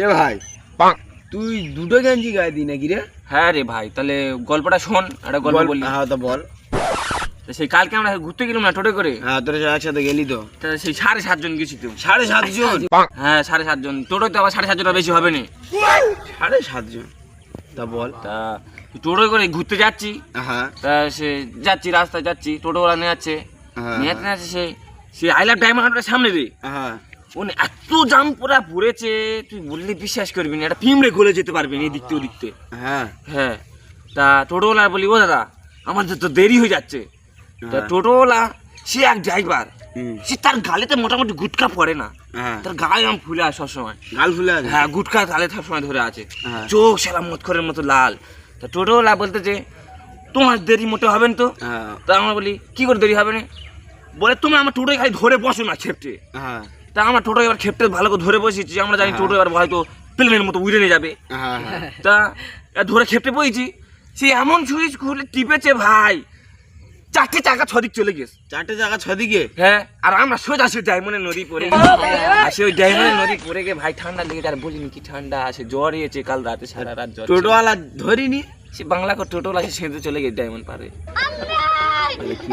এ ভাই তুই দুটো গেঞ্জি গায়ে দি নাকি রে? হ্যাঁ রে ভাই, তাহলে গল্পটা শোন, একটা গল্প বলি। হ্যাঁ তো বল। তো সেই কালকে আমরা ঘুরতে গেলাম না টোটো করে। হ্যাঁ তোরা একসাথে গেলি তো? তা সেই 7.5 জন গেছি তো। 7.5 জন? হ্যাঁ 7.5 জন, টোটোয় তো আবার 7.5 জন বেশি হবে না। 7.5 জন? তা বল। তা টোটো করে ঘুরতে যাচ্ছি। হ্যাঁ তা সে যাচ্ছি, রাস্তায় যাচ্ছি, টোটোওয়ালা নিয়ে যাচ্ছে, নিয়ে যাচ্ছে সে আই লাভ ডায়মন্ড হারবারের সামনে রে। হ্যাঁ ওনে এত জাম পুরা পড়েছে, তুই বললে বিশ্বাস করবি না, একটা পিমড়ে গলে যেতে পারবি না এই দিকতে ওদিকতে। হ্যাঁ হ্যাঁ, তা টোটোওয়ালা বলি, ও দাদা আমাদের তো দেরি হয়ে যাচ্ছে। তা টোটোওয়ালা সে এক ড্রাইভার, সে তার গালেতে মোটামুটি গুটকা পড়ে না, তার গায়ে আম ফুলে আসে সবসময়, গাল ফুলে আছে। হ্যাঁ গুটকা গালে সবসময় ধরে আছে, হ্যাঁ। চোখ সারা মতখরের মতো লাল। তা টোটোওয়ালা বলতেছে তোমার দেরি মোটে হবে না তো। হ্যাঁ তা আমরা বলি কি করে দেরি হবে না, বলে তুমি আমার টোটোয় খালি ধরে বসো না খেপটে। হ্যাঁ তা আমরা টোটো এবার খেপটে ভালো করে ধরে বসেছি, আমরা জানি টোটো এবার হয়তো প্লেনের মতো উড়ে নিয়ে যাবে। হ্যাঁ তা ধরে খেপটে বইছি, সে এমন সুইচ খুলে টিপেছে ভাই, 4টে চাকা 6 দিক চলে গেছে। 4টে জায়গা 6 দিকে? হ্যাঁ, আর আমরা সোজা সে ডায়মন্ডের নদী পড়ে আর সে ওই ডায়মন্ডের নদী পড়ে গিয়ে ভাই ঠান্ডা লেগেছে, আর বলিনি কি ঠান্ডা, সে জ্বর হয়েছে কাল রাতে, সারা রাত জ্বর। টোটোওয়ালা ধরিনি? সে বাংলা করে টোটোওয়ালা সে সেঁধে চলে গেছে ডায়মন্ড পারে। কি